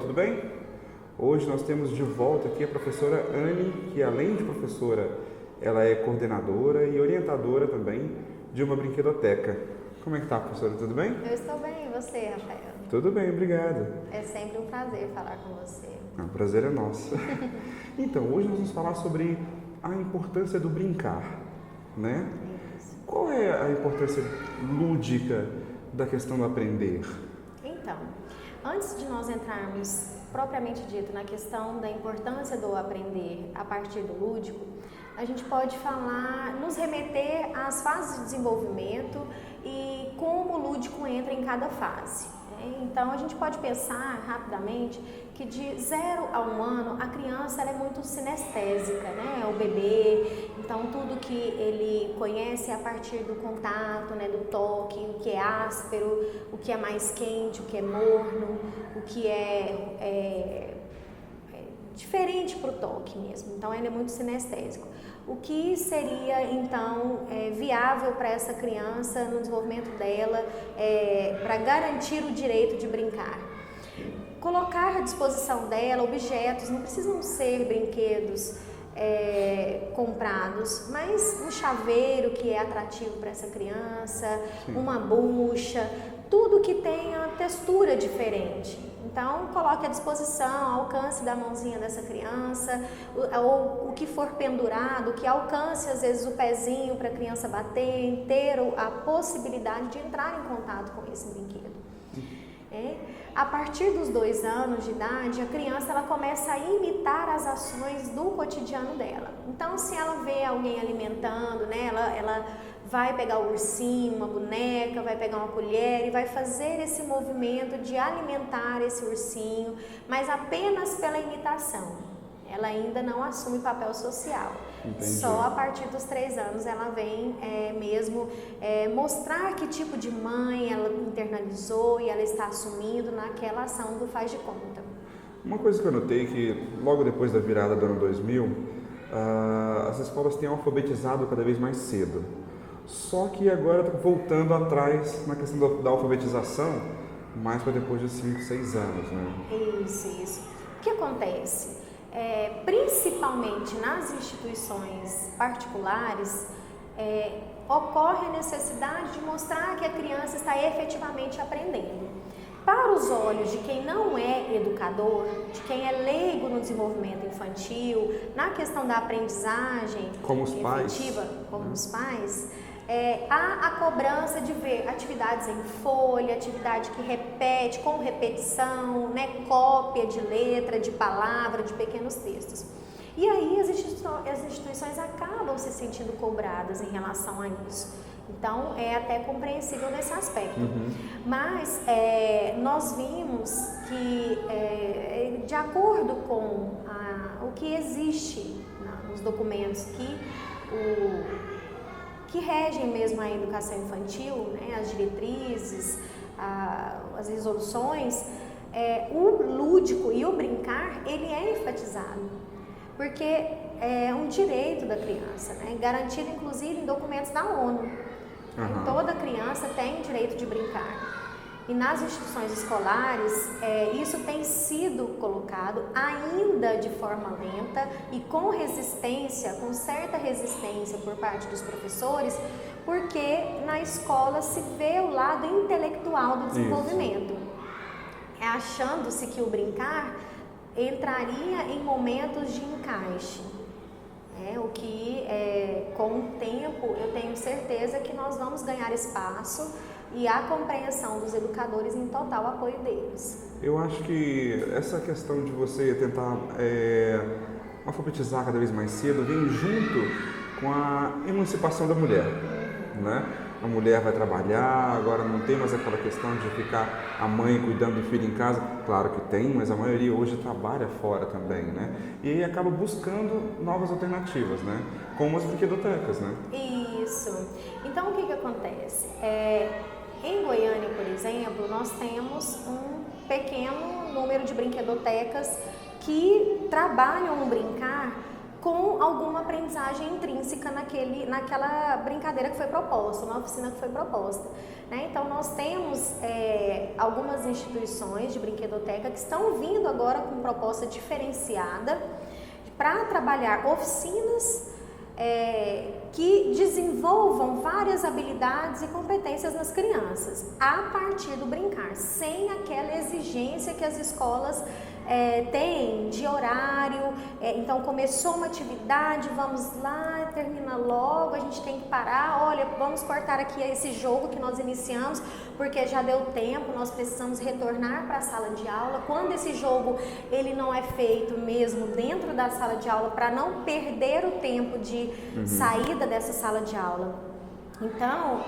tudo bem? Hoje nós temos de volta aqui a professora Anne, que além de professora, ela é coordenadora e orientadora também de uma brinquedoteca. Como é que tá, professora? Tudo bem? Eu estou bem, e você, Rafael? Tudo bem, obrigado. É sempre um prazer falar com você. O prazer é nosso. Então, hoje nós vamos falar sobre a importância do brincar, né? Isso. Qual é a importância lúdica da questão do aprender? Então, antes de nós entrarmos propriamente dito na questão da importância do aprender a partir do lúdico, a gente pode falar, nos remeter às fases de desenvolvimento e como o lúdico entra em cada fase. Então, a gente pode pensar rapidamente que de 0 a 1 ano a criança ela é muito sinestésica, né? É o bebê, então tudo que ele conhece é a partir do contato, né? Do toque, o que é áspero, o que é mais quente, o que é morno, o que é diferente para o toque mesmo. Então, ele é muito sinestésico. O que seria, então, viável para essa criança no desenvolvimento dela, para garantir o direito de brincar? Colocar à disposição dela objetos, não precisam ser brinquedos comprados, mas um chaveiro que é atrativo para essa criança, uma bucha, tudo que tenha textura diferente. Então, coloque à disposição, ao alcance da mãozinha dessa criança, ou o que for pendurado, que alcance às vezes o pezinho para a criança bater, ter a possibilidade de entrar em contato com esse brinquedo. A partir dos 2 anos de idade, a criança ela começa a imitar as ações do cotidiano dela. Então, se ela vê alguém alimentando, né, ela vai pegar o ursinho, uma boneca, vai pegar uma colher e vai fazer esse movimento de alimentar esse ursinho, mas apenas pela imitação. Ela ainda não assume papel social. Entendi. Só a partir dos 3 anos ela vem mesmo mostrar que tipo de mãe ela internalizou e ela está assumindo naquela ação do faz de conta. Uma coisa que eu notei que logo depois da virada do ano 2000, as escolas têm alfabetizado cada vez mais cedo. Só que agora está voltando atrás na questão da alfabetização, mais para depois de 5, 6 anos, né? Isso. O que acontece? Principalmente nas instituições particulares, ocorre a necessidade de mostrar que a criança está efetivamente aprendendo. Para os olhos de quem não é educador, de quem é leigo no desenvolvimento infantil, na questão da aprendizagem como os efetiva, como os pais, há a cobrança de ver atividades em folha, atividade que repete, com repetição, né, cópia de letra, de palavra, de pequenos textos. E aí as instituições acabam se sentindo cobradas em relação a isso. Então, é até compreensível nesse aspecto. Mas nós vimos que, de acordo com o que existe nos documentos que regem mesmo a educação infantil, né, as diretrizes, as resoluções, o lúdico e o brincar, ele é enfatizado, porque é um direito da criança, né, garantido inclusive em documentos da ONU. Toda criança tem o direito de brincar. E nas instituições escolares, isso tem sido colocado ainda de forma lenta e com resistência, com certa resistência por parte dos professores, porque na escola se vê o lado intelectual do desenvolvimento. Achando-se que o brincar entraria em momentos de encaixe. O que, com o tempo, eu tenho certeza que nós vamos ganhar espaço e a compreensão dos educadores em total apoio deles. Eu acho que essa questão de você tentar alfabetizar cada vez mais cedo vem junto com a emancipação da mulher, né? A mulher vai trabalhar, agora não tem mais aquela questão de ficar a mãe cuidando do filho em casa. Claro que tem, mas a maioria hoje trabalha fora também, né? E aí acaba buscando novas alternativas, né? Como as brinquedotecas, né? Isso. Então, o que acontece? Em Goiânia, por exemplo, nós temos um pequeno número de brinquedotecas que trabalham o brincar com alguma aprendizagem intrínseca naquela brincadeira que foi proposta, na oficina que foi proposta. Né? Então, nós temos algumas instituições de brinquedoteca que estão vindo agora com proposta diferenciada para trabalhar oficinas que desenvolvam várias habilidades e competências nas crianças, a partir do brincar, sem aquela exigência que as escolas têm de horário. Então, começou uma atividade, vamos lá, termina logo, a gente tem que parar, olha, vamos cortar aqui esse jogo que nós iniciamos, porque já deu tempo, nós precisamos retornar para a sala de aula. Quando esse jogo ele não é feito mesmo dentro da sala de aula, para não perder o tempo de saída dessa sala de aula. Então,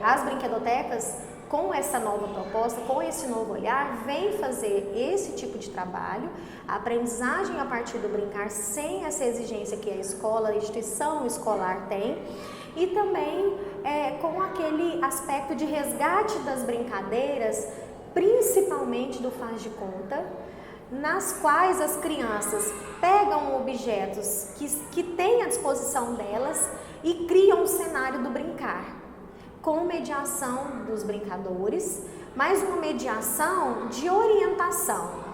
as brinquedotecas, com essa nova proposta, com esse novo olhar, vem fazer esse tipo de trabalho, a aprendizagem a partir do brincar, sem essa exigência que a escola, a instituição escolar tem, e também com aquele aspecto de resgate das brincadeiras, principalmente do faz de conta, nas quais as crianças pegam objetos que têm à disposição delas e criam um cenário do brincar, com mediação dos brincadores, mas uma mediação de orientação.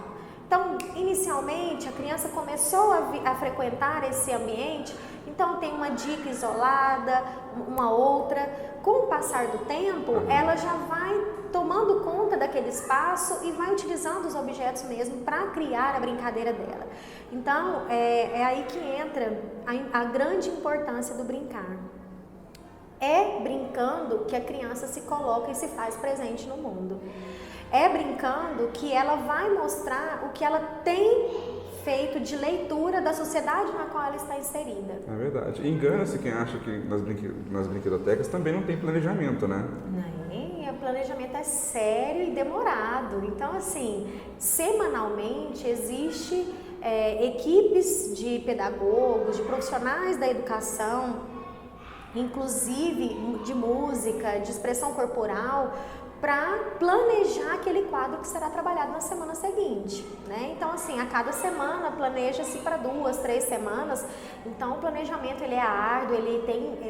Então, inicialmente, a criança começou a frequentar esse ambiente, então tem uma dica isolada, uma outra. Com o passar do tempo, ela já vai tomando conta daquele espaço e vai utilizando os objetos mesmo para criar a brincadeira dela. Então, é aí que entra a grande importância do brincar. É brincando que a criança se coloca e se faz presente no mundo. É brincando que ela vai mostrar o que ela tem feito de leitura da sociedade na qual ela está inserida. É verdade. Engana-se quem acha que nas brinquedotecas também não tem planejamento, né? Não, o planejamento é sério e demorado. Então, assim, semanalmente existe equipes de pedagogos, de profissionais da educação, inclusive de música, de expressão corporal, para planejar aquele quadro que será trabalhado na semana seguinte, né? Então, assim, a cada semana planeja-se para 2, 3 semanas. Então, o planejamento ele é árduo,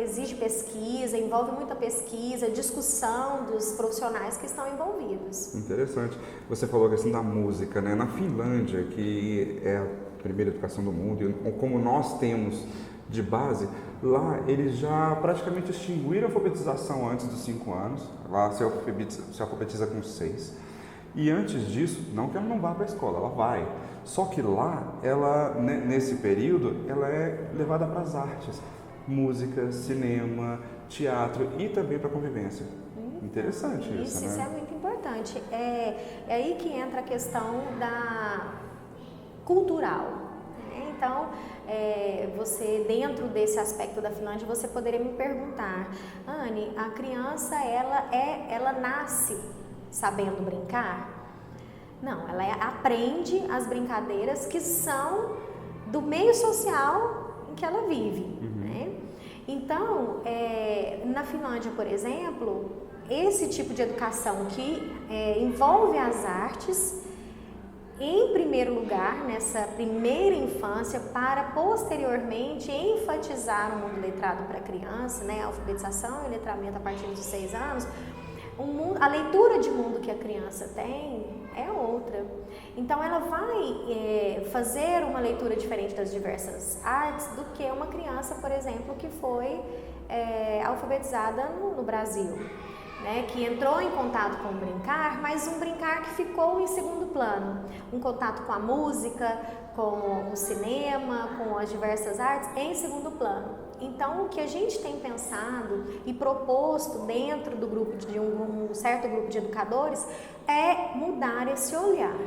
exige pesquisa, envolve muita pesquisa, discussão dos profissionais que estão envolvidos. Interessante. Você falou a questão da música, né? Na Finlândia, que é a primeira educação do mundo, e como nós temos de base, lá eles já praticamente extinguiram a alfabetização antes dos 5 anos, lá se alfabetiza com 6, e antes disso, não que ela não vá para a escola, ela vai, só que lá, ela, nesse período, ela é levada para as artes, música, cinema, teatro e também para a convivência. Interessante isso, né? Isso é muito importante, é aí que entra a questão da cultural. Então, você, dentro desse aspecto da Finlândia, você poderia me perguntar, Anne, a criança, ela nasce sabendo brincar? Não, ela aprende as brincadeiras que são do meio social em que ela vive, né? Então, na Finlândia, por exemplo, esse tipo de educação que envolve as artes, em primeiro lugar, nessa primeira infância, para posteriormente enfatizar o mundo letrado para a criança, né? A alfabetização e letramento a partir dos 6 anos, a leitura de mundo que a criança tem é outra. Então, ela vai fazer uma leitura diferente das diversas artes do que uma criança, por exemplo, que foi alfabetizada no Brasil. Né, que entrou em contato com o brincar, mas um brincar que ficou em segundo plano. Um contato com a música, com o cinema, com as diversas artes, em segundo plano. Então, o que a gente tem pensado e proposto dentro do grupo de um certo grupo de educadores é mudar esse olhar.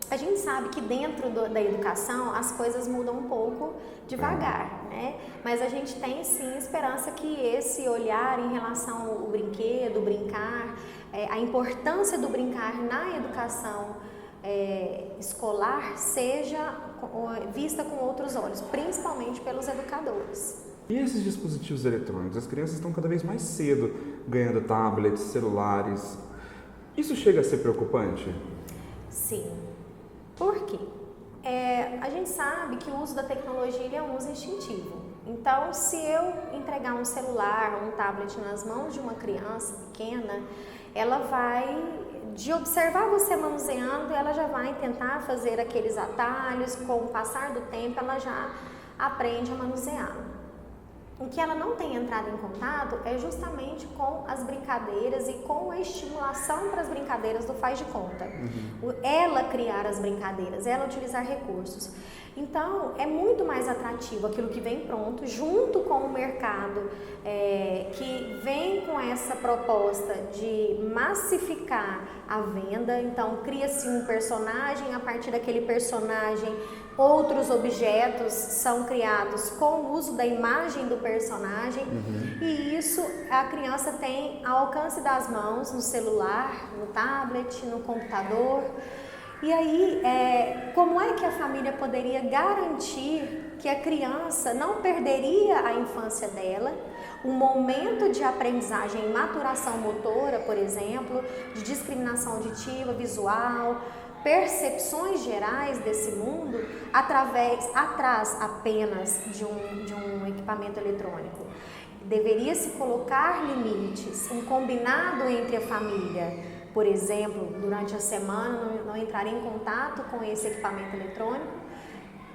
A gente sabe que dentro da educação as coisas mudam um pouco devagar, né? Mas a gente tem sim esperança que esse olhar em relação ao brinquedo, brincar, a importância do brincar na educação escolar seja vista com outros olhos, principalmente pelos educadores. E esses dispositivos eletrônicos? As crianças estão cada vez mais cedo ganhando tablets, celulares. Isso chega a ser preocupante? Sim. Por quê? A gente sabe que o uso da tecnologia ele é um uso instintivo. Então, se eu entregar um celular, um tablet nas mãos de uma criança pequena, ela vai, de observar você manuseando, ela já vai tentar fazer aqueles atalhos, com o passar do tempo ela já aprende a manusear. O que ela não tem entrado em contato é justamente com as brincadeiras e com a estimulação para as brincadeiras do faz de conta. Ela criar as brincadeiras, ela utilizar recursos. Então, é muito mais atrativo aquilo que vem pronto, junto com o mercado que vem com essa proposta de massificar a venda. Então, cria-se um personagem, a partir daquele personagem, outros objetos são criados com o uso da imagem do personagem, e isso a criança tem ao alcance das mãos, no celular, no tablet, no computador. E aí, como é que a família poderia garantir que a criança não perderia a infância dela, um momento de aprendizagem e maturação motora, por exemplo, de discriminação auditiva, visual, percepções gerais desse mundo atrás apenas de um equipamento eletrônico. Deveria-se colocar limites, um combinado entre a família. Por exemplo, durante a semana não entraria em contato com esse equipamento eletrônico,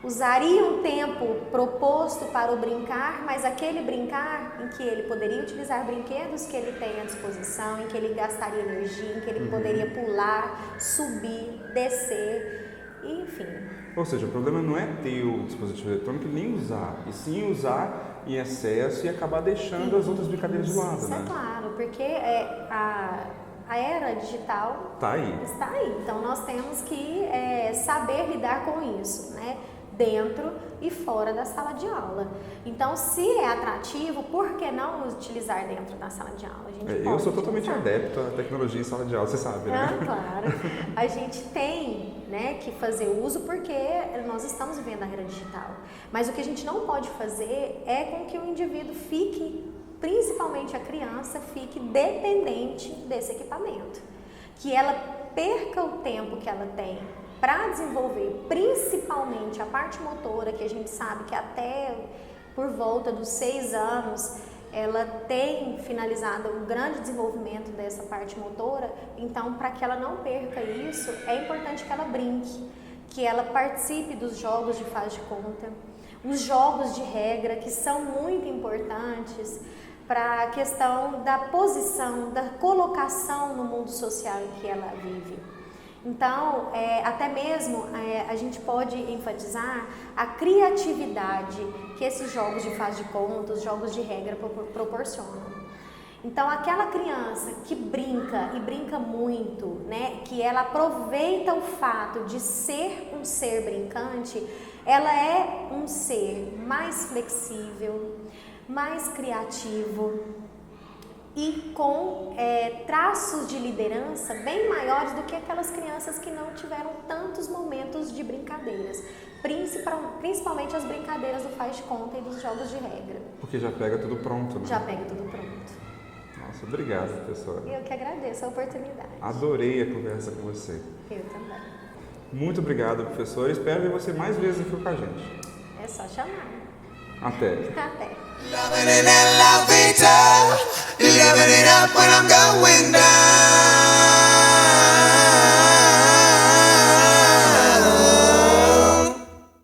usaria um tempo proposto para o brincar, mas aquele brincar em que ele poderia utilizar brinquedos que ele tem à disposição, em que ele gastaria energia, em que ele poderia pular, subir, descer, enfim. Ou seja, o problema não é ter o dispositivo eletrônico e nem usar, e sim usar em excesso e acabar deixando as outras brincadeiras de lado, né? Isso é claro, porque a era digital está aí. Então, nós temos que saber lidar com isso, né? Dentro e fora da sala de aula. Então, se é atrativo, por que não utilizar dentro da sala de aula? Eu sou totalmente adepto à tecnologia em sala de aula, você sabe, né? Claro. A gente tem, né, que fazer uso porque nós estamos vivendo a era digital. Mas o que a gente não pode fazer é com que o indivíduo fique, principalmente a criança, fique dependente desse equipamento. Que ela perca o tempo que ela tem para desenvolver, principalmente a parte motora, que a gente sabe que até por volta dos 6 anos ela tem finalizado o grande desenvolvimento dessa parte motora. Então, para que ela não perca isso, é importante que ela brinque, que ela participe dos jogos de faz de conta, os jogos de regra, que são muito importantes para a questão da posição, da colocação no mundo social em que ela vive. Então, até mesmo a gente pode enfatizar a criatividade que esses jogos de faz de conta, os jogos de regra proporcionam. Então, aquela criança que brinca e brinca muito, né, que ela aproveita o fato de ser um ser brincante, ela é um ser mais flexível, mais criativo, e com traços de liderança bem maiores do que aquelas crianças que não tiveram tantos momentos de brincadeiras, principalmente as brincadeiras do faz de conta e dos jogos de regra. Porque já pega tudo pronto, né? Já pega tudo pronto. Nossa, obrigado, professora. Eu que agradeço a oportunidade. Adorei a conversa com você. Eu também. Muito obrigado, professor. Espero ver você mais vezes aqui com a gente. É só chamar. Até. Até. Loving it and love it, living it up when I'm going down.